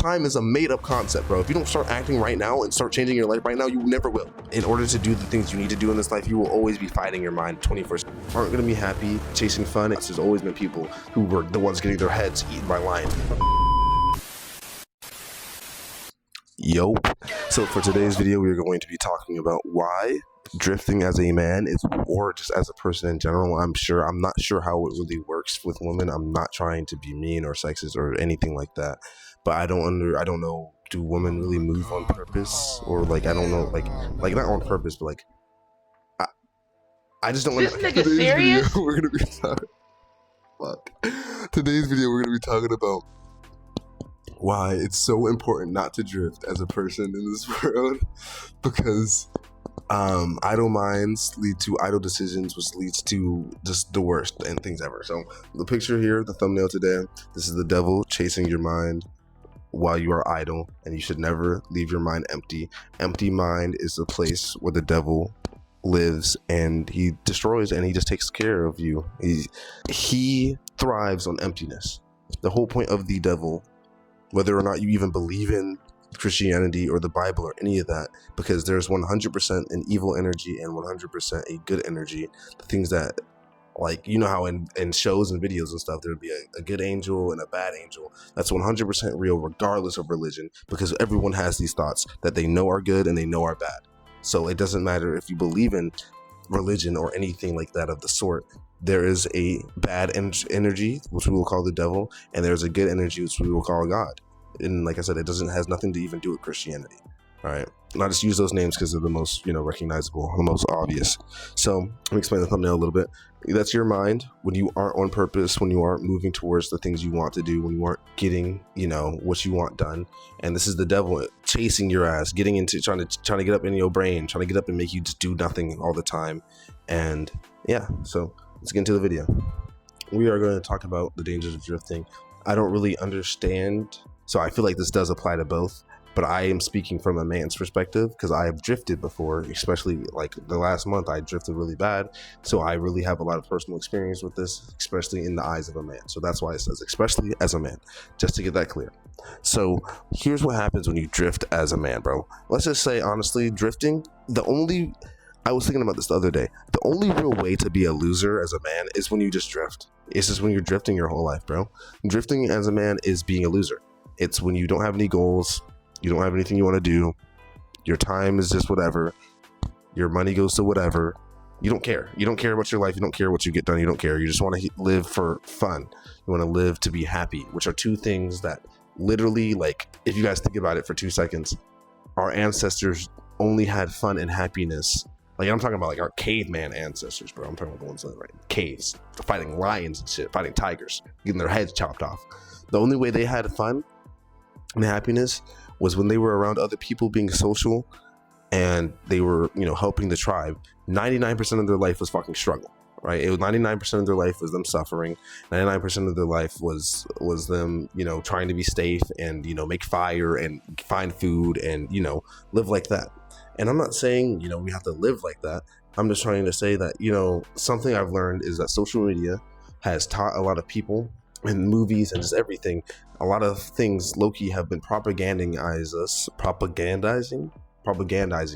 time is a made-up concept, bro. If you don't start acting right now and start changing your life right now, you never will. In order to do the things you need to do in this life, you will always be fighting your mind 24/7. Aren't gonna be happy chasing fun. There's always been people who were the ones getting their heads eaten by lions. Yo. So for today's video, we're going to be talking about why drifting as a man is, or just as a person in general. I'm not sure how it really works with women. I'm not trying to be mean or sexist or anything like that, but I don't know, do women really move on purpose? Or like, I don't know, like not on purpose, but like, I just don't This understand. nigga serious? Video, we're gonna be talking, Today's video, we're gonna be talking about why it's so important not to drift as a person in this world, because idle minds lead to idle decisions, which leads to just the worst and things ever. So the picture here, the thumbnail today, this is the devil chasing your mind while you are idle, and you should never leave your mind empty. Empty mind is the place where the devil lives, and he destroys, and he just takes care of you. He thrives on emptiness. The whole point of the devil, whether or not you even believe in Christianity or the Bible or any of that, because there's 100% an evil energy and 100% a good energy. The things that, like, you know how in shows and videos and stuff, there'd be a good angel and a bad angel. That's 100% real regardless of religion, because everyone has these thoughts that they know are good and they know are bad. So it doesn't matter if you believe in religion or anything like that of the sort. There is a bad energy, which we will call the devil, and there's a good energy, which we will call God. And like I said, it has nothing to even do with Christianity. All right, and I just use those names because they're the most, recognizable, the most obvious. So let me explain the thumbnail a little bit. That's your mind when you aren't on purpose, when you aren't moving towards the things you want to do, when you aren't getting, what you want done. And this is the devil chasing your ass, getting into trying to get up in your brain, trying to get up and make you just do nothing all the time. And yeah, so let's get into the video. We are going to talk about the dangers of drifting. I don't really understand, so I feel like this does apply to both, but I am speaking from a man's perspective because I have drifted before, especially like the last month I drifted really bad. So I really have a lot of personal experience with this, especially in the eyes of a man. So that's why it says especially as a man, just to get that clear. So here's what happens when you drift as a man, bro. Let's just say, honestly, drifting, I was thinking about this the other day. The only real way to be a loser as a man is when you just drift. It's just when you're drifting your whole life, bro. Drifting as a man is being a loser. It's when you don't have any goals, you don't have anything you want to do, your time is just whatever, your money goes to whatever. You don't care. You don't care about your life. You don't care what you get done. You don't care. You just want to live for fun. You want to live to be happy, which are two things that literally, like, if you guys think about it for 2 seconds, our ancestors only had fun and happiness. Like, I'm talking about like our caveman ancestors, bro. I'm talking about the ones that are in caves, fighting lions and shit, fighting tigers, getting their heads chopped off. The only way they had fun and happiness was when they were around other people, being social, and they were, helping the tribe. 99% of their life was fucking struggle, right? It was 99% of their life was them suffering. 99% of their life was them, trying to be safe and, make fire and find food and, live like that. And I'm not saying, we have to live like that. I'm just trying to say that, something I've learned is that social media has taught a lot of people, in movies and just everything, a lot of things low-key have been propagandizing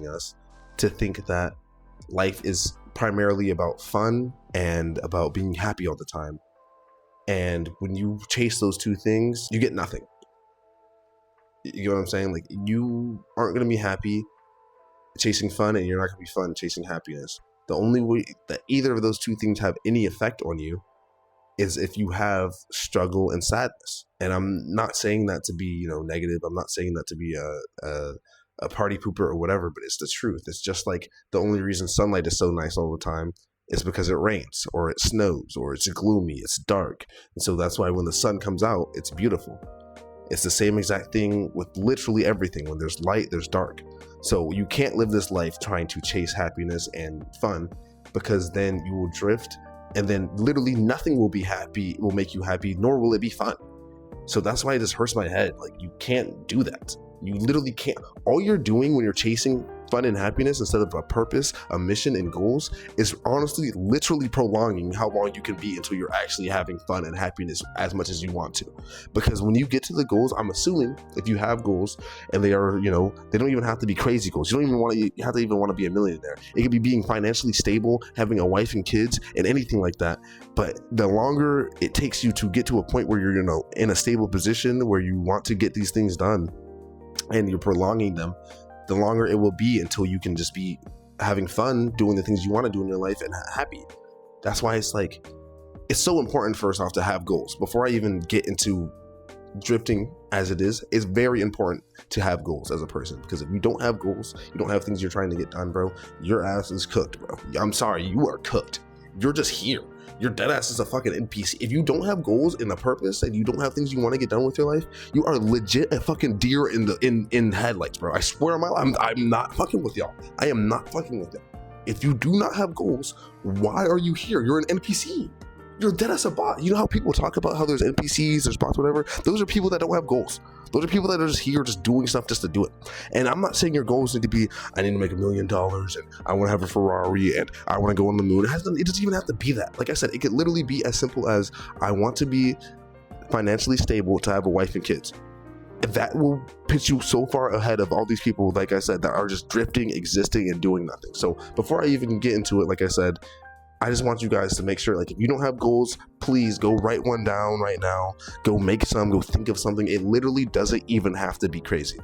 us to think that life is primarily about fun and about being happy all the time. And when you chase those two things, you get nothing. You get what I'm saying? Like, you aren't going to be happy chasing fun, and you're not going to be fun chasing happiness. The only way that either of those two things have any effect on you is if you have struggle and sadness. And I'm not saying that to be, negative. I'm not saying that to be a party pooper or whatever, but it's the truth. It's just like the only reason sunlight is so nice all the time is because it rains or it snows or it's gloomy, it's dark. And so that's why when the sun comes out, it's beautiful. It's the same exact thing with literally everything. When there's light, there's dark. So you can't live this life trying to chase happiness and fun, because then you will drift, and then literally nothing will make you happy, nor will it be fun. So that's why it just hurts my head. Like, you can't do that. You literally can't. All you're doing when you're chasing fun and happiness instead of a purpose, a mission, and goals is honestly literally prolonging how long you can be until you're actually having fun and happiness as much as you want to. Because when you get to the goals, I'm assuming if you have goals and they are, they don't even have to be crazy goals. You don't even have to want to be a millionaire. It could be being financially stable, having a wife and kids, and anything like that. But the longer it takes you to get to a point where you're, in a stable position where you want to get these things done and you're prolonging them, the longer it will be until you can just be having fun doing the things you want to do in your life and happy. That's why it's so important, first off, to have goals. Before I even get into drifting as it is, it's very important to have goals as a person, because if you don't have goals, you don't have things you're trying to get done, bro, your ass is cooked, bro. I'm sorry, you are cooked. You're just here. Your dead ass is a fucking NPC. If you don't have goals and a purpose and you don't have things you want to get done with your life, you are legit a fucking deer in headlights, bro. I swear on my life, I'm not fucking with y'all. I am not fucking with y'all. If you do not have goals, why are you here? You're an NPC. You're dead as a bot. You know how people talk about how there's NPCs, there's bots, whatever? Those are people that don't have goals. Those are people that are just here, just doing stuff just to do it. And I'm not saying your goals need to be, I need to make $1 million and I want to have a Ferrari and I want to go on the moon. It doesn't even have to be that. Like I said, it could literally be as simple as I want to be financially stable to have a wife and kids. That will pitch you so far ahead of all these people, like I said, that are just drifting, existing, and doing nothing. So before I even get into it, like I said, I just want you guys to make sure, if you don't have goals, please go write one down right now. Go make some, go think of something. It literally doesn't even have to be crazy.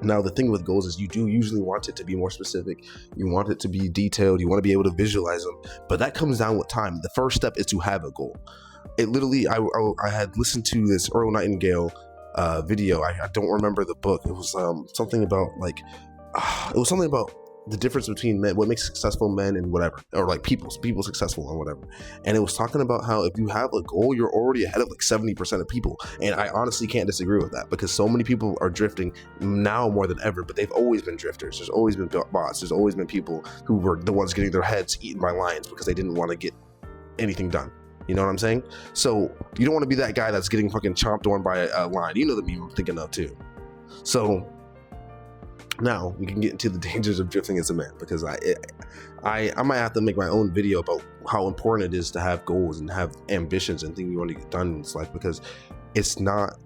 Now, the thing with goals is you do usually want it to be more specific. You want it to be detailed. You want to be able to visualize them. But that comes down with time. The first step is to have a goal. It literally, I had listened to this Earl Nightingale video. I don't remember the book. It was something about the difference between men, what makes successful men and whatever, or people successful and whatever. And it was talking about how if you have a goal, you're already ahead of 70% of people. And I honestly can't disagree with that, because so many people are drifting now more than ever, but they've always been drifters. There's always been bots. There's always been people who were the ones getting their heads eaten by lions because they didn't want to get anything done. You know what I'm saying? So you don't want to be that guy that's getting fucking chomped on by a lion. You know the meme I'm thinking of too. So now we can get into the dangers of drifting as a man, because I might have to make my own video about how important it is to have goals and have ambitions and things you want to get done in this life, because it's not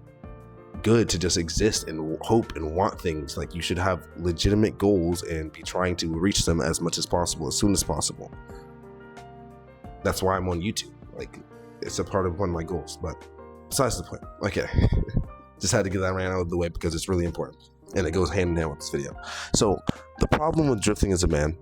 good to just exist and hope and want things. You should have legitimate goals and be trying to reach them as much as possible, as soon as possible. That's why I'm on YouTube. It's a part of one of my goals, but besides the point. Okay. Just had to get that right out of the way because it's really important. And it goes hand in hand with this video. So the problem with drifting as a man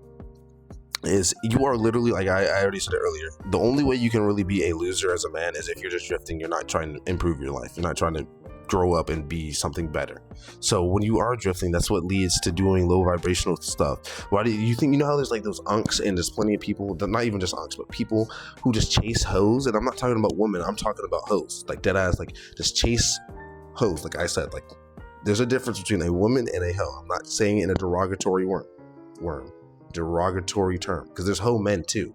is you are literally, I already said it earlier, the only way you can really be a loser as a man is if you're just drifting. You're not trying to improve your life. You're not trying to grow up and be something better. So when you are drifting, that's what leads to doing low vibrational stuff. Why do you think, how there's those unks, and there's plenty of people, not even just unks, but people who just chase hoes. And I'm not talking about women, I'm talking about hoes, dead ass, just chase hoes. Like I said, there's a difference between a woman and a hoe. I'm not saying it in a derogatory derogatory term, because there's hoe men too,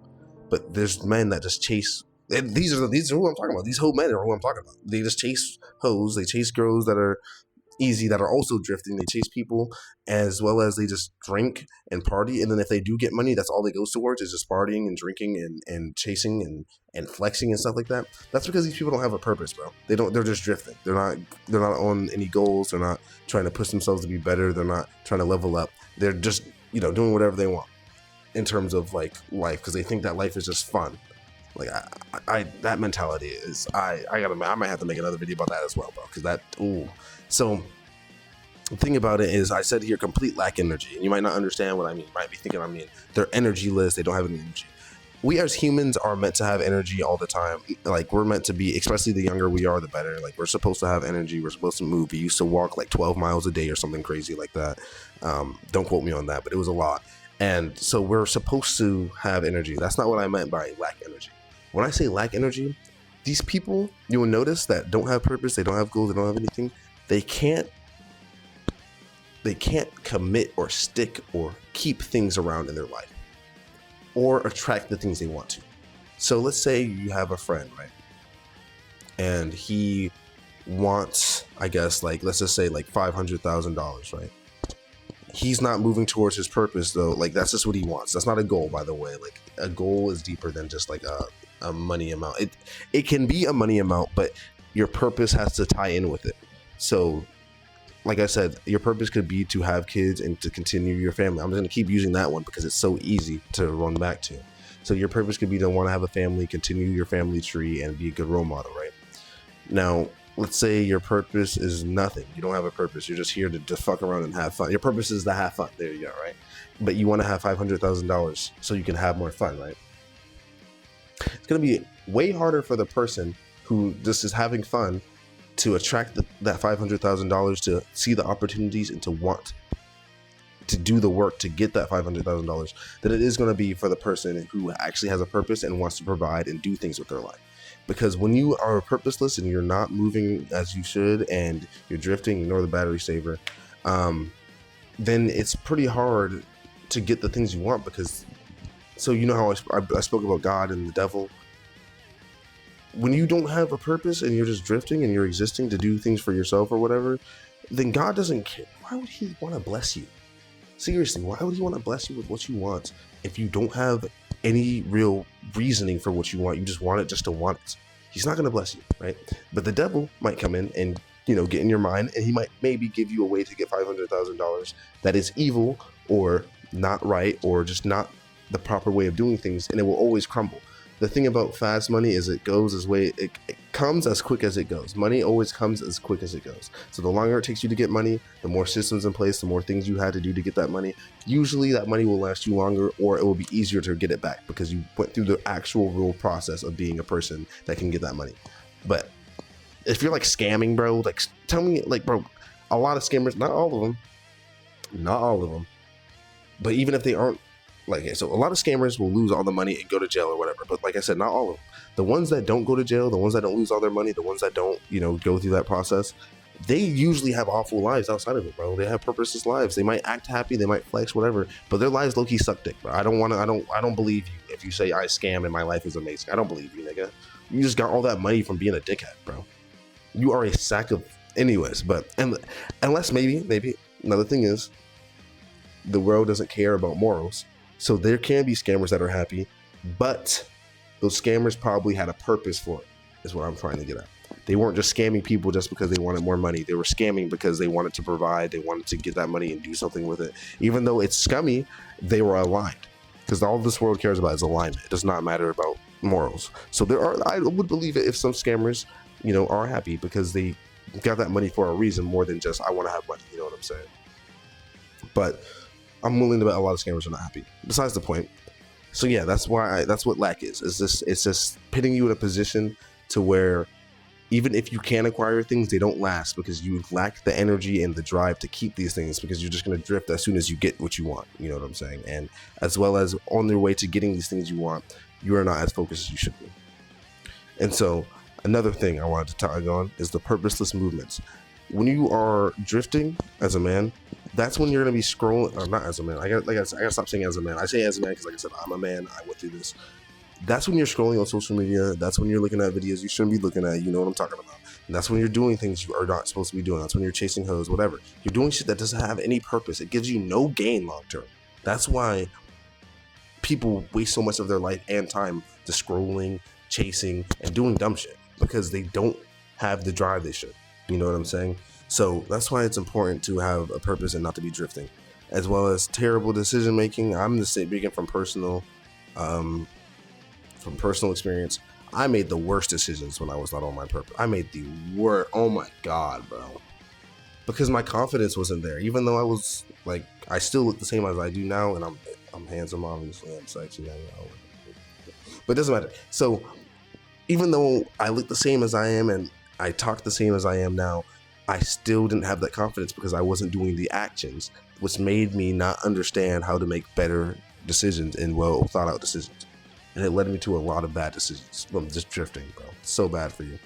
but there's men that just chase. And these are who I'm talking about. These hoe men are who I'm talking about. They just chase hoes. They chase girls that are easy, that are also drifting. They chase people, as well as they just drink and party. And then if they do get money, that's all they goes towards, is just partying and drinking and chasing and flexing and stuff like that. That's because these people don't have a purpose, bro. They're just drifting. They're not on any goals. They're not trying to push themselves to be better. They're not trying to level up. They're just, doing whatever they want in terms of life, because they think that life is just fun. That mentality is, I might have to make another video about that as well, bro, because so the thing about it is, I said here, complete lack energy, and you might not understand what I mean. You might be thinking they're energyless, they don't have any energy. We as humans are meant to have energy all the time. We're meant to be, especially the younger we are, the better. We're supposed to have energy. We're supposed to move. We used to walk 12 miles a day or something crazy like that. Don't quote me on that, but it was a lot. And so we're supposed to have energy. That's not what I meant by lack energy. When I say lack energy, these people, you will notice, that don't have purpose, they don't have goals, they don't have anything, they can't commit or stick or keep things around in their life or attract the things they want to. So let's say you have a friend, right? And he wants, I guess, let's just say $500,000, right? he's not moving towards his purpose though. Like that's just what he wants. That's not a goal, by the way. Like a goal is deeper than just like a money amount. It can be a money amount, but your purpose has to tie in with it. So like I said, your purpose could be to have kids and to continue your family. I'm just gonna keep using that one because it's so easy to run back to. So your purpose could be to want to have a family, continue your family tree, and be a good role model, right? Now, let's say your purpose is nothing. You don't have a purpose. You're just here to fuck around and have fun. Your purpose is to have fun. There you go, right? But you want to have $500,000 so you can have more fun, right? It's gonna be way harder for the person who just is having fun to attract that $500,000, to see the opportunities and to want to do the work to get that $500,000 than it is going to be for the person who actually has a purpose and wants to provide and do things with their life. Because when you are purposeless and you're not moving as you should and you're drifting, ignore the battery saver, then it's pretty hard to get the things you want. Because, so you know how I spoke about God and the devil. When you don't have a purpose and you're just drifting and you're existing to do things for yourself or whatever, then God doesn't care. Why would he want to bless you? Seriously, why would he want to bless you with what you want if you don't have any real reasoning for what you want? You just want it just to want it. He's not going to bless you, right? But the devil might come in and, get in your mind, and he might maybe give you a way to get $500,000 that is evil or not right or just not the proper way of doing things, and it will always crumble. The thing about fast money is it comes as quick as it goes. Money always comes as quick as it goes. So the longer it takes you to get money, the more systems in place, the more things you had to do to get that money. Usually that money will last you longer, or it will be easier to get it back because you went through the actual real process of being a person that can get that money. But if you're like scamming, bro, like tell me, like, bro, a lot of scammers, not all of them, but even if they aren't, like, so a lot of scammers will lose all the money and go to jail or whatever. But like I said, not all of them. The ones that don't go to jail, the ones that don't lose all their money, the ones that don't, go through that process, they usually have awful lives outside of it, bro. They have purposeless lives. They might act happy, they might flex, whatever, but their lives low-key suck dick, bro. I don't believe you if you say I scam and my life is amazing. I don't believe you, nigga. You just got all that money from being a dickhead, bro. You are a sack of, anyways. But unless maybe another thing is the world doesn't care about morals. So there can be scammers that are happy, but those scammers probably had a purpose for it, is what I'm trying to get at. They weren't just scamming people just because they wanted more money. They were scamming because they wanted to provide, they wanted to get that money and do something with it. Even though it's scummy, they were aligned. Because all this world cares about is alignment. It does not matter about morals. So I would believe it if some scammers, are happy because they got that money for a reason more than just, I want to have money. You know what I'm saying? But I'm willing to bet a lot of scammers are not happy. Besides the point. So yeah, that's what lack is. It's just putting you in a position to where even if you can acquire things, they don't last because you lack the energy and the drive to keep these things, because you're just going to drift as soon as you get what you want. You know what I'm saying? And as well as on your way to getting these things you want, you are not as focused as you should be. And so another thing I wanted to tag on is the purposeless movements. When you are drifting as a man, that's when you're going to be scrolling, or not as a man. I gotta stop saying as a man. I say as a man because, like I said, I'm a man. I went through this. That's when you're scrolling on social media. That's when you're looking at videos you shouldn't be looking at. You know what I'm talking about. And that's when you're doing things you are not supposed to be doing. That's when you're chasing hoes, whatever. You're doing shit that doesn't have any purpose. It gives you no gain long term. That's why people waste so much of their life and time just scrolling, chasing, and doing dumb shit because they don't have the drive they should. You know what I'm saying? So that's why it's important to have a purpose and not to be drifting, as well as terrible decision making. I'm just speaking from personal experience. I made the worst decisions when I was not on my purpose. I made the worst. Oh my God, bro. Because my confidence wasn't there. Even though I was like, I still look the same as I do now, and I'm handsome, obviously. I'm sexy, but it doesn't matter. So even though I look the same as I am and I talk the same as I am now, I still didn't have that confidence because I wasn't doing the actions, which made me not understand how to make better decisions and well thought out decisions. And it led me to a lot of bad decisions from just drifting, bro. It's so bad for you.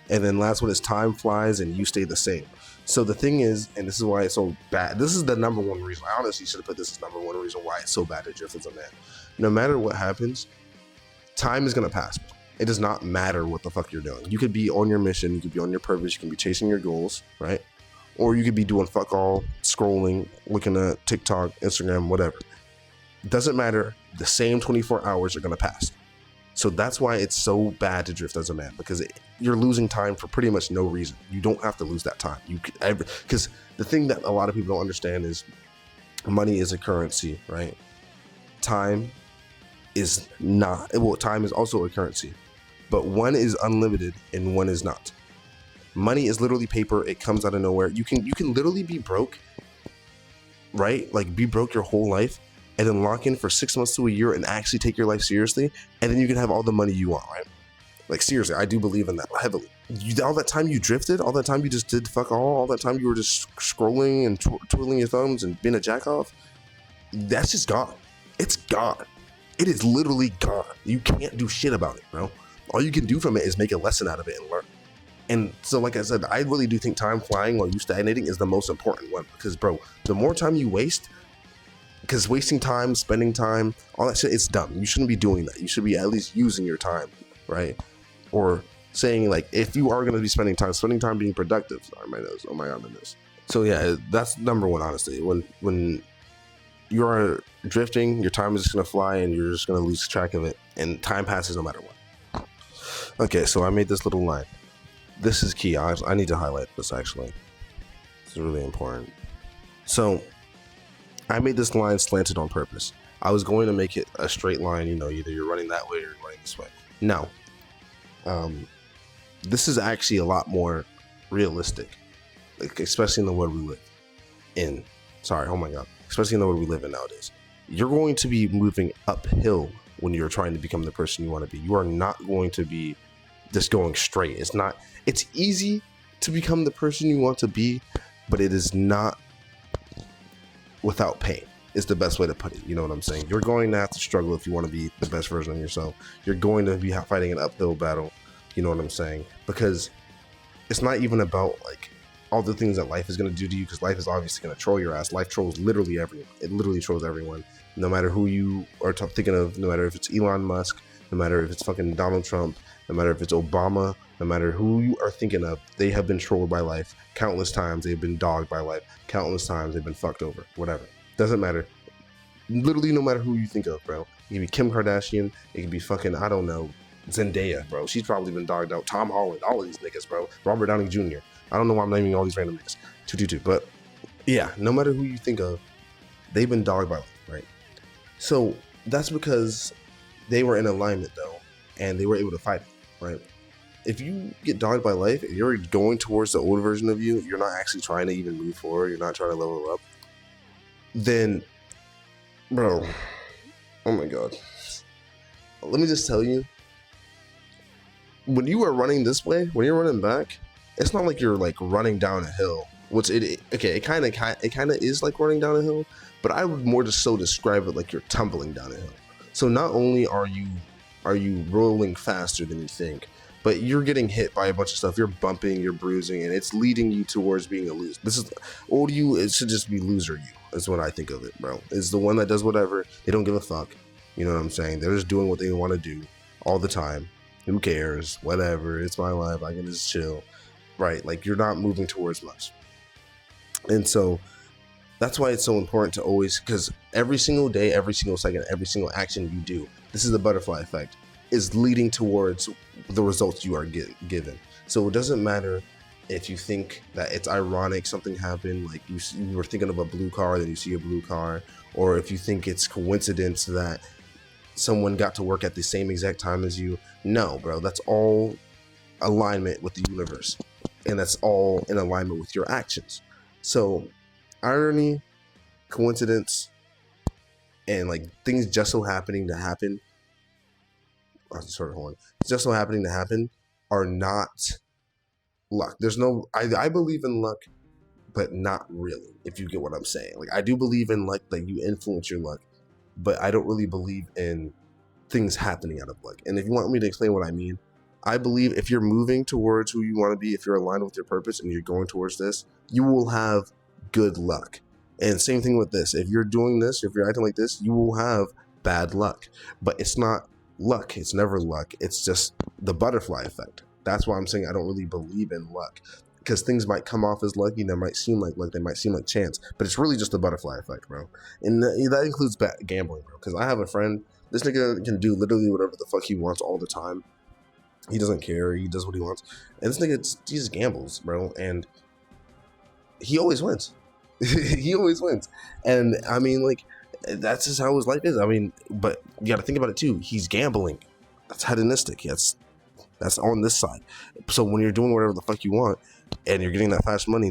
And then last one is time flies and you stay the same. So the thing is, and this is why it's so bad. This is the number one reason. I honestly should have put this as number one reason why it's so bad to drift as a man. No matter what happens, time is going to pass. It does not matter what the fuck you're doing. You could be on your mission. You could be on your purpose. You can be chasing your goals, right? Or you could be doing fuck all, scrolling, looking at TikTok, Instagram, whatever. Doesn't matter. The same 24 hours are going to pass. So that's why it's so bad to drift as a man, because you're losing time for pretty much no reason. You don't have to lose that time. Because the thing that a lot of people don't understand is money is a currency, right? Time is not. Well, time is also a currency, but one is unlimited and one is not. Money is literally paper. It comes out of nowhere. You can literally be broke, right? Like be broke your whole life, and then lock in for 6 months to a year and actually take your life seriously, and then you can have all the money you want, right? Like seriously, I do believe in that heavily. All that time you drifted, all that time you just did fuck all that time you were just scrolling and twiddling your thumbs and being a jack off, that's just gone. It's gone. It is literally gone. You can't do shit about it, bro. All you can do from it is make a lesson out of it and learn. And so, like I said, I really do think time flying while you stagnating is the most important one, because, bro, the more time you waste, because wasting time, spending time, all that shit, it's dumb. You shouldn't be doing that. You should be at least using your time, right? Or saying, like, if you are going to be spending time being productive. Sorry, my nose. Oh my God, my nose. So yeah, that's number one, honestly. When you are drifting, your time is just going to fly and you're just going to lose track of it. And time passes no matter what. Okay, so I made this little line. This is key. I need to highlight this, actually. It's really important. So I made this line slanted on purpose. I was going to make it a straight line, either you're running that way or you're running this way. No. This is actually a lot more realistic, like, especially in the world we live in. Sorry, oh my God. Especially in the world we live in nowadays. You're going to be moving uphill when you're trying to become the person you want to be. You are not going to be just going straight. It's easy to become the person you want to be, but it is not without pain. It's the best way to put it. You know what I'm saying? You're going to have to struggle if you want to be the best version of yourself. You're going to be fighting an uphill battle. You know what I'm saying? Because it's not even about like all the things that life is going to do to you, because life is obviously going to troll your ass. Life trolls literally everyone. It literally trolls everyone. No matter who you are thinking of, no matter if it's Elon Musk, no matter if it's fucking Donald Trump, no matter if it's Obama, no matter who you are thinking of, they have been trolled by life countless times. They've been dogged by life countless times. They've been fucked over, whatever. Doesn't matter. Literally, no matter who you think of, bro. It can be Kim Kardashian. It can be fucking, I don't know, Zendaya, bro. She's probably been dogged out. Tom Holland, all of these niggas, bro. Robert Downey Jr. I don't know why I'm naming all these random niggas. 222. But yeah, no matter who you think of, they've been dogged by life, right? So that's because they were in alignment, though, and they were able to fight it, right? If you get dogged by life, if you're going towards the old version of you, you're not actually trying to even move forward, you're not trying to level up, then, bro, oh my God. Let me just tell you, when you are running this way, when you're running back, it's not like you're like running down a hill. It kind of is like running down a hill, but I would more just so describe it like you're tumbling down a hill. So not only are you rolling faster than you think, but you're getting hit by a bunch of stuff. You're bumping, you're bruising, and it's leading you towards being a loser. It should just be loser you. Is what I think of it, bro. Is the one that does whatever. They don't give a fuck. You know what I'm saying? They're just doing what they want to do all the time. Who cares? Whatever. It's my life. I can just chill. Right? Like, you're not moving towards much. And so that's why it's so important to always, because every single day, every single second, every single action you do, this is the butterfly effect, is leading towards the results you are given. So it doesn't matter if you think that it's ironic something happened, like you were thinking of a blue car, then you see a blue car, or if you think it's coincidence that someone got to work at the same exact time as you. No, bro, that's all alignment with the universe, and that's all in alignment with your actions. So irony, coincidence, and like things just so happening to happen, just so happening to happen are not luck. There's no, I believe in luck, but not really, if you get what I'm saying. Like, I do believe in luck, that you influence your luck, but I don't really believe in things happening out of luck. And if you want me to explain what I mean, I believe if you're moving towards who you want to be, if you're aligned with your purpose and you're going towards this, you will have good luck. And same thing with this. If you're doing this, if you're acting like this, you will have bad luck. But it's not luck. It's never luck. It's just the butterfly effect. That's why I'm saying I don't really believe in luck. because things might come off as lucky, they might seem like luck, they might seem like chance, but it's really just the butterfly effect, bro. And that includes gambling, bro. Because I have a friend, this nigga can do literally whatever the fuck he wants all the time. He doesn't care. He does what he wants. And this nigga, he just gambles, bro. And he always wins. He always wins. And I mean, like, that's just how his life is. I mean, but you got to think about it too. He's gambling. That's hedonistic. That's on this side. So when you're doing whatever the fuck you want and you're getting that fast money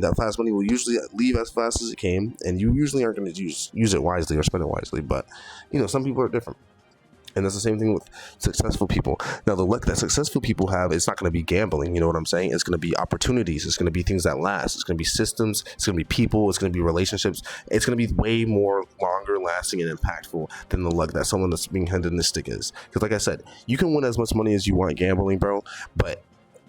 will usually leave as fast as it came. And you usually aren't going to use it wisely or spend it wisely. But, you know, some people are different. And that's the same thing with successful people. Now, the luck that successful people have, it's not going to be gambling. You know what I'm saying? It's going to be opportunities. It's going to be things that last. It's going to be systems. It's going to be people. It's going to be relationships. It's going to be way more longer lasting and impactful than the luck that someone that's being hedonistic is. Because like I said, you can win as much money as you want gambling, bro. But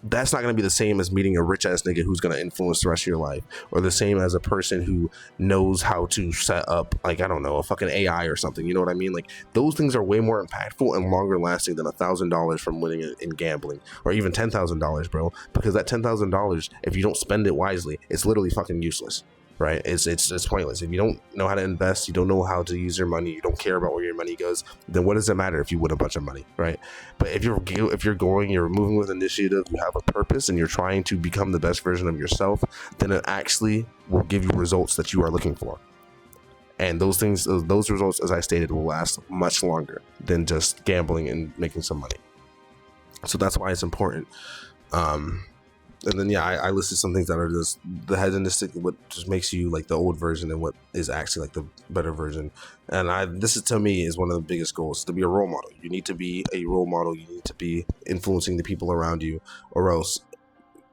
that's not going to be the same as meeting a rich ass nigga who's going to influence the rest of your life, or the same as a person who knows how to set up, like, I don't know, a fucking AI or something. You know what I mean? Like, those things are way more impactful and longer lasting than $1,000 from winning in gambling, or even $10,000, bro. Because that $10,000, if you don't spend it wisely, it's literally fucking useless. Right? It's pointless. If you don't know how to invest, you don't know how to use your money, you don't care about where your money goes, then what does it matter if you win a bunch of money, right? But if you're moving with initiative, you have a purpose, and you're trying to become the best version of yourself, then it actually will give you results that you are looking for. And those results, as I stated, will last much longer than just gambling and making some money. So that's why it's important. And then, yeah, I listed some things that are just the hedonistic, what just makes you like the old version, and what is actually like the better version. And this is, to me, is one of the biggest goals, to be a role model. You need to be a role model. You need to be influencing the people around you, or else,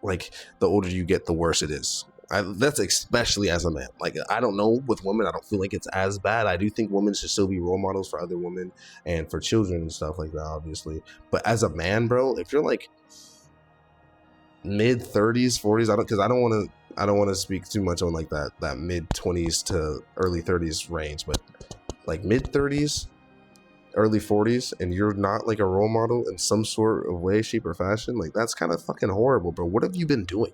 like, the older you get, the worse it is. That's especially as a man. Like, I don't know, with women, I don't feel like it's as bad. I do think women should still be role models for other women and for children and stuff like that, obviously. But as a man, bro, if you're like mid 30s, 40s, I don't want to speak too much on like that mid 20s to early 30s range, but like mid 30s, early 40s, and you're not like a role model in some sort of way, shape, or fashion, like, that's kind of fucking horrible, bro. What have you been doing?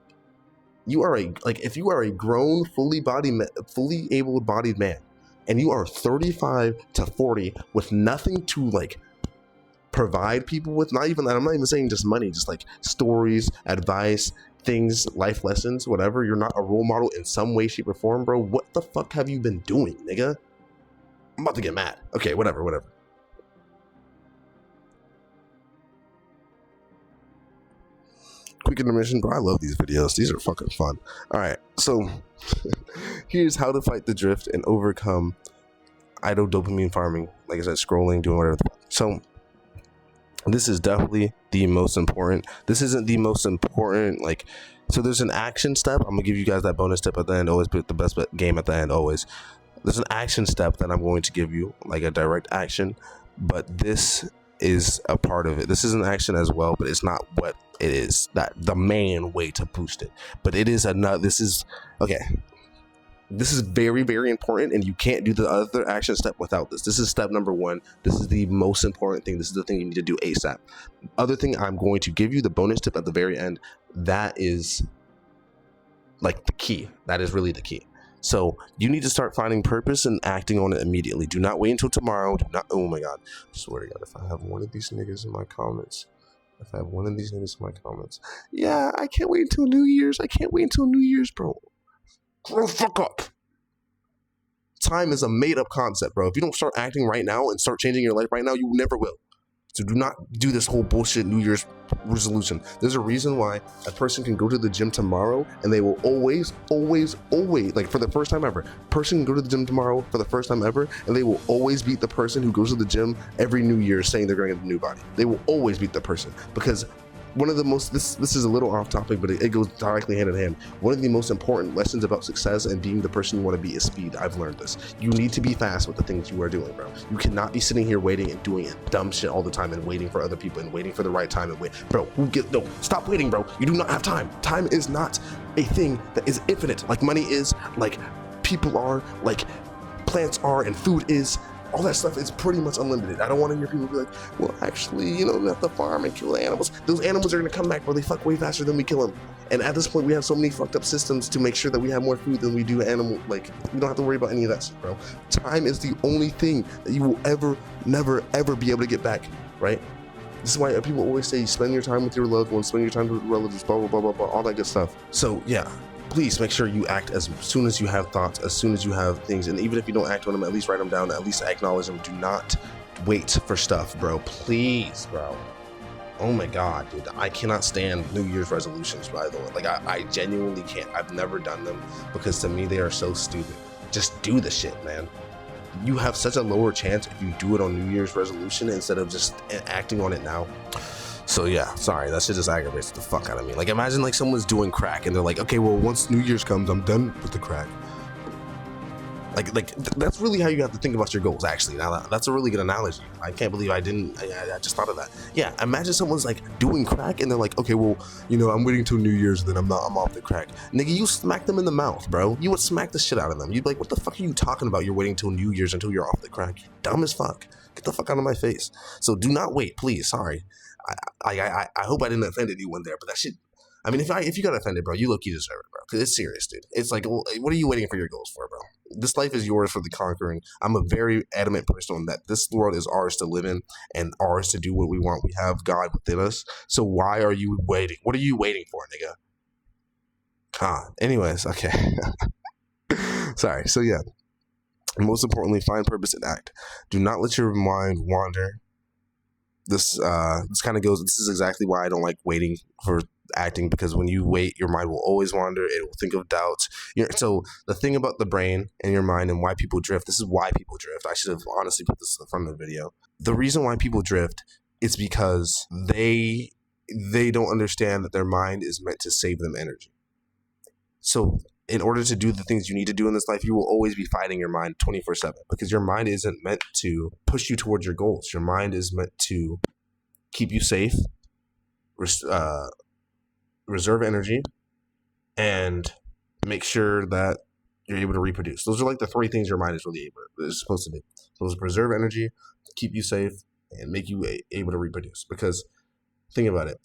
If you are a grown, fully able-bodied man, and you are 35 to 40 with nothing to like provide people with, not even that, I'm not even saying just money, just like stories, advice, things, life lessons, whatever, you're not a role model in some way, shape, or form, bro, what the fuck have you been doing, nigga? I'm about to get mad. Okay, whatever. Quick intermission, bro. I love these videos. These are fucking fun. All right, so here's how to fight the drift and overcome idle dopamine farming. Like I said, scrolling, doing whatever. So this is definitely the most important. This isn't the most important, like, so there's an action step. I'm gonna give you guys that bonus tip at the end, always put the best game at the end, always. There's an action step that I'm going to give you, like a direct action, but this is a part of it. This is an action as well, but it's not what it is, that the main way to boost it. But it is this is very, very important, and you can't do the other action step without this. This is step number one. This is the most important thing. This is the thing you need to do ASAP. Other thing I'm going to give you, the bonus tip at the very end, that is like the key. That is really the key. So you need to start finding purpose and acting on it immediately. Do not wait until tomorrow. Oh my God. I swear to God, if I have one of these niggas in my comments, yeah, I can't wait until New Year's. Bro. Grow the fuck up. Time is a made-up concept, bro. If you don't start acting right now and start changing your life right now, you never will. So do not do this whole bullshit New Year's resolution. There's a reason why a person can go to the gym tomorrow and they will always, like, for the first time ever, person can go to the gym tomorrow for the first time ever, and they will always beat the person who goes to the gym every New Year saying they're going to get a new body. They will always beat the person, because one of the most, this is a little off topic, but it goes directly hand in hand. One of the most important lessons about success and being the person you want to be is speed. I've learned this. You need to be fast with the things you are doing, bro. You cannot be sitting here waiting and doing dumb shit all the time and waiting for other people and waiting for the right time and wait. Bro, no, stop waiting, bro. You do not have time. Time is not a thing that is infinite, like money is, like people are, like plants are, and food is. all that stuff is pretty much unlimited. I don't want to hear people be like, well, actually, you know, we have to farm and kill the animals. Those animals are going to come back, bro. They fuck way faster than we kill them. And at this point, we have so many fucked up systems to make sure that we have more food than we do animal. Like, we don't have to worry about any of that shit, bro. Time is the only thing that you will ever, never, ever be able to get back, right? This is why people always say, spend your time with your loved ones, spend your time with relatives, blah, blah, blah, blah, blah, all that good stuff. So, yeah, please make sure you act as soon as you have thoughts, as soon as you have things. And even if you don't act on them, at least write them down, at least acknowledge them. Do not wait for stuff, bro. Please, bro. Oh my God, dude. I cannot stand New Year's resolutions, by the way. Like, I genuinely can't. I've never done them because to me, they are so stupid. Just do the shit, man. You have such a lower chance if you do it on New Year's resolution instead of just acting on it now. So yeah, sorry, that shit just aggravates the fuck out of me. Like, imagine like someone's doing crack and they're like, okay, well, once New Year's comes, I'm done with the crack. That's really how you have to think about your goals, actually. Now, that's a really good analogy. I can't believe I just thought of that. Yeah, imagine someone's like doing crack and they're like, okay, well, you know, I'm waiting till New Year's and then I'm off the crack. Nigga, you smack them in the mouth, bro. You would smack the shit out of them. You'd be like, what the fuck are you talking about? You're waiting till New Year's until you're off the crack. You're dumb as fuck. Get the fuck out of my face. So do not wait, please. Sorry. I hope I didn't offend anyone there, but that shit. I mean, if you got offended, bro, you low-key deserve it, bro. Because it's serious, dude. It's like, well, what are you waiting for your goals for, bro? This life is yours for the conquering. I'm a very adamant person on that. This world is ours to live in and ours to do what we want. We have God within us. So why are you waiting? What are you waiting for, nigga? Anyways, okay. Sorry. So yeah. Most importantly, find purpose and act. Do not let your mind wander. This kind of goes. This is exactly why I don't like waiting for acting, because when you wait, your mind will always wander. It will think of doubts. So the thing about the brain and your mind and why people drift. This is why people drift. I should have honestly put this in the front of the video. The reason why people drift is because they don't understand that their mind is meant to save them energy. So in order to do the things you need to do in this life, you will always be fighting your mind 24/7, because your mind isn't meant to push you towards your goals. Your mind is meant to keep you safe, reserve energy, and make sure that you're able to reproduce. Those are like the three things your mind is really supposed to do. So it's preserve energy, keep you safe, and make you able to reproduce. Because think about it.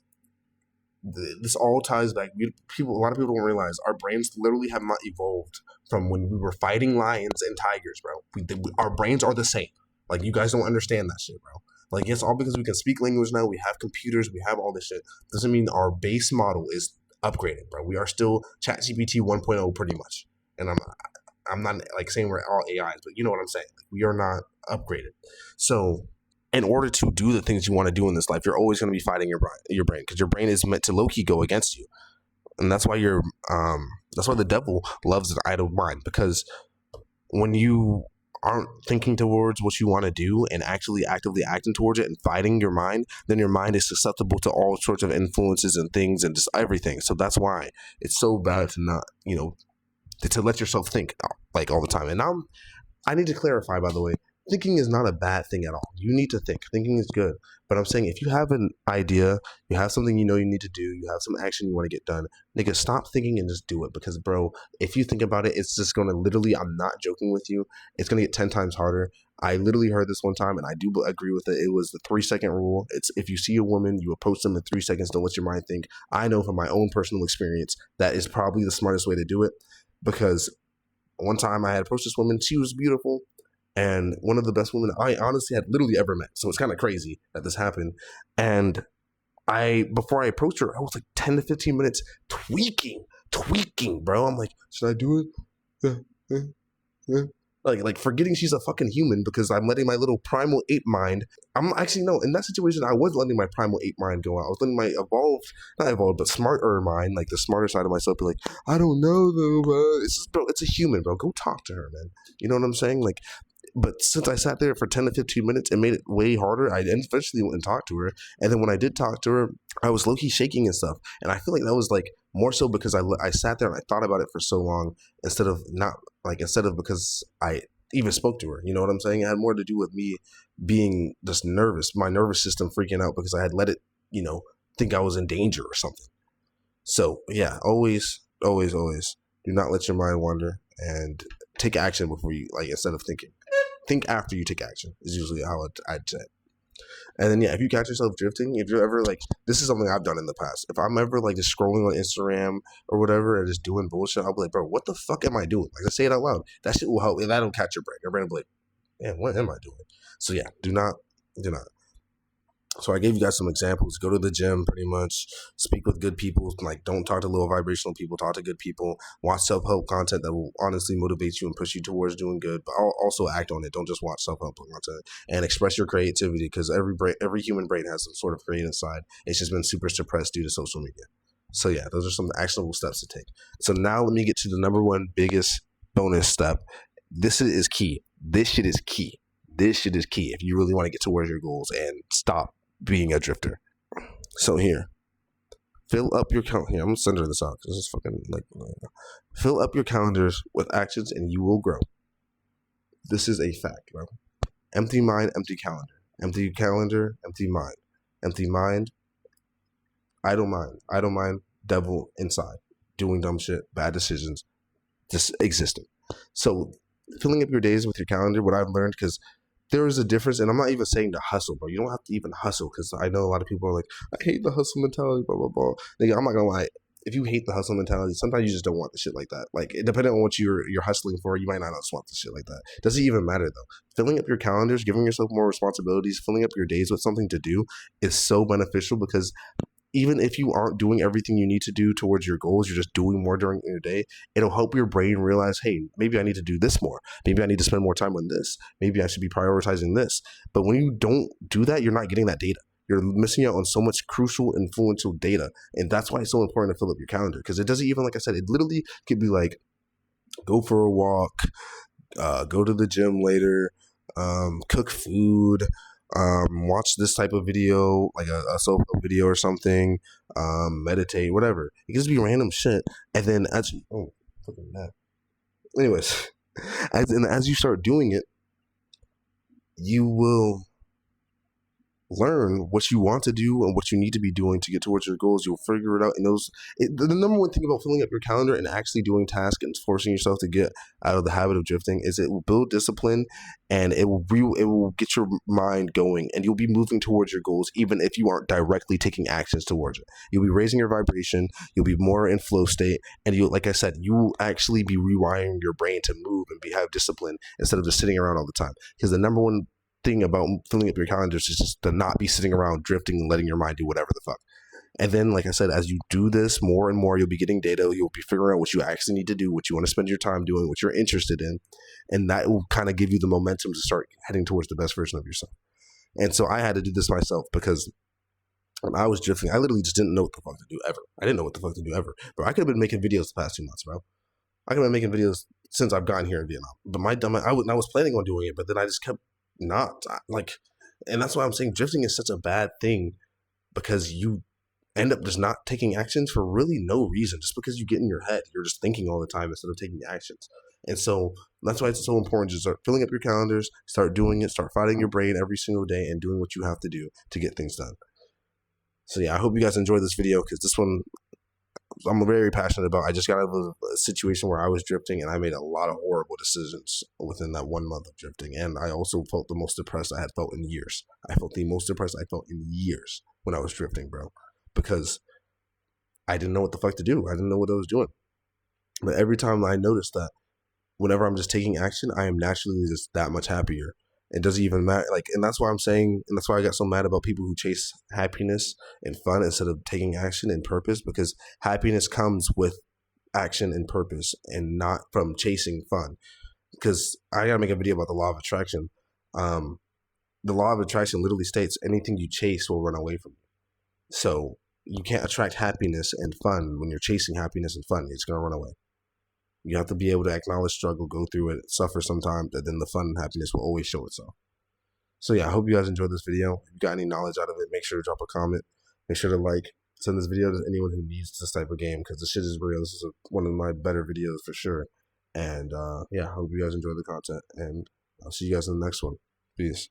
This all ties back. A lot of people don't realize our brains literally have not evolved from when we were fighting lions and tigers, bro. Our brains are the same. Like, you guys don't understand that shit, bro. Like, it's all because we can speak language now. We have computers. We have all this shit. Doesn't mean our base model is upgraded, bro. We are still ChatGPT 1.0 pretty much. And I'm not like saying we're all AIs, but you know what I'm saying. Like, we are not upgraded. So in order to do the things you want to do in this life, you're always going to be fighting your brain, because your brain is meant to low-key go against you. And that's why that's why the devil loves an idle mind, because when you aren't thinking towards what you want to do and actually actively acting towards it and fighting your mind, then your mind is susceptible to all sorts of influences and things and just everything. So that's why it's so bad to not, to let yourself think like all the time. And now I need to clarify, by the way, thinking is not a bad thing at all. You need to think. Thinking is good. But I'm saying, if you have an idea, you have something you need to do, you have some action you want to get done, nigga, stop thinking and just do it. Because, bro, if you think about it, it's just going to literally, I'm not joking with you, it's going to get 10 times harder. I literally heard this one time, and I do agree with it. It was the 3-second rule. It's, if you see a woman, you approach them in 3 seconds, don't let your mind think. I know from my own personal experience that is probably the smartest way to do it. Because one time I had approached this woman, she was beautiful, and one of the best women I honestly had literally ever met. So it's kind of crazy that this happened. And before I approached her, I was like 10 to 15 minutes tweaking, bro. I'm like, should I do it? Like forgetting she's a fucking human, because I'm letting my little primal ape mind. I'm actually, no, in that situation, I was letting my primal ape mind go out. I was letting my not evolved, but smarter mind, like the smarter side of myself, be like, I don't know though, bro. It's just, bro, it's a human, bro. Go talk to her, man. You know what I'm saying? Like, but since I sat there for 10 to 15 minutes, it made it way harder. I eventually went and talked to her. And then when I did talk to her, I was low-key shaking and stuff. And I feel like that was like more so because I sat there and I thought about it for so long instead of because I even spoke to her. You know what I'm saying? It had more to do with me being just nervous, my nervous system freaking out because I had let it, think I was in danger or something. So yeah, always do not let your mind wander, and take action before you, instead of thinking. think after you take action is usually how I'd say. And then, yeah, if you catch yourself drifting, if you're ever like, this is something I've done in the past. If I'm ever like just scrolling on Instagram or whatever and just doing bullshit, I'll be like, bro, what the fuck am I doing? Like, let's say it out loud. That shit will help. And that'll catch your brain. Your brain will be like, man, what am I doing? So, yeah, do not. So I gave you guys some examples. Go to the gym, pretty much. Speak with good people. Like, don't talk to low vibrational people. Talk to good people. Watch self-help content that will honestly motivate you and push you towards doing good. But also act on it. Don't just watch self-help content. And express your creativity, because every human brain has some sort of creative side. It's just been super suppressed due to social media. So yeah, those are some actionable steps to take. So now let me get to the number one biggest bonus step. This is key. This shit is key. This shit is key if you really want to get towards your goals and stop being a drifter. So here, fill up your calendar. Here, I'm centering this out because this is fucking like, fill up your calendars with actions and you will grow. This is a fact, bro. Empty mind, empty calendar. Empty calendar, empty mind. Empty mind, idle mind. Idle mind, devil inside. Doing dumb shit, bad decisions, just existing. So filling up your days with your calendar, what I've learned, because there is a difference, and I'm not even saying to hustle, bro. You don't have to even hustle, because I know a lot of people are like, I hate the hustle mentality, blah, blah, blah. Nigga, I'm not gonna lie. If you hate the hustle mentality, sometimes you just don't want the shit like that. Like, depending on what you're hustling for, you might not just want the shit like that. Doesn't even matter, though. Filling up your calendars, giving yourself more responsibilities, filling up your days with something to do is so beneficial, because even if you aren't doing everything you need to do towards your goals, you're just doing more during your day, it'll help your brain realize, hey, maybe I need to do this more. Maybe I need to spend more time on this. Maybe I should be prioritizing this. But when you don't do that, you're not getting that data. You're missing out on so much crucial, influential data. And that's why it's so important to fill up your calendar. Because it doesn't even, like I said, it literally could be like, go for a walk, go to the gym later, cook food, watch this type of video, like a self-help video or something, meditate, whatever. It can just be random shit. And then anyways, as you start doing it, you will learn what you want to do and what you need to be doing to get towards your goals. You'll figure it out. And the number one thing about filling up your calendar and actually doing tasks and forcing yourself to get out of the habit of drifting is it will build discipline, and it will get your mind going, and you'll be moving towards your goals even if you aren't directly taking actions towards it. You'll be raising your vibration. You'll be more in flow state, and like I said, you will actually be rewiring your brain to move and have discipline instead of just sitting around all the time. Because the number one thing about filling up your calendars is just to not be sitting around drifting and letting your mind do whatever the fuck. And then, like I said, as you do this more and more, you'll be getting data. You'll be figuring out what you actually need to do, what you want to spend your time doing, what you're interested in. And that will kind of give you the momentum to start heading towards the best version of yourself. And so I had to do this myself, because when I was drifting, I literally just didn't know what the fuck to do ever. I didn't know what the fuck to do ever. Bro, I could have been making videos the past 2 months, bro. I could have been making videos since I've gotten here in Vietnam. But I was planning on doing it, but then I just kept not. And that's why I'm saying drifting is such a bad thing, because you end up just not taking actions for really no reason, just because you get in your head. You're just thinking all the time instead of taking actions. And so that's why it's so important to start filling up your calendars, start doing it, start fighting your brain every single day and doing what you have to do to get things done. So yeah, I hope you guys enjoyed this video, because this one I'm very passionate about. I just got out of a situation where I was drifting, and I made a lot of horrible decisions within that 1 month of drifting. And I also felt the most depressed I had felt in years. I felt the most depressed I felt in years when I was drifting, bro, because I didn't know what the fuck to do. I didn't know what I was doing. But every time I noticed that whenever I'm just taking action, I am naturally just that much happier. It doesn't even matter. And that's why I'm saying, and that's why I got so mad about people who chase happiness and fun instead of taking action and purpose, because happiness comes with action and purpose and not from chasing fun. Because I gotta make a video about the law of attraction. The law of attraction literally states anything you chase will run away from you. So you can't attract happiness and fun when you're chasing happiness and fun. It's gonna run away. You have to be able to acknowledge struggle, go through it, suffer sometimes, and then the fun and happiness will always show itself. So yeah, I hope you guys enjoyed this video. If you got any knowledge out of it, make sure to drop a comment. Make sure to send this video to anyone who needs this type of game, because the shit is real. This is one of my better videos for sure. And yeah, I hope you guys enjoyed the content, and I'll see you guys in the next one. Peace.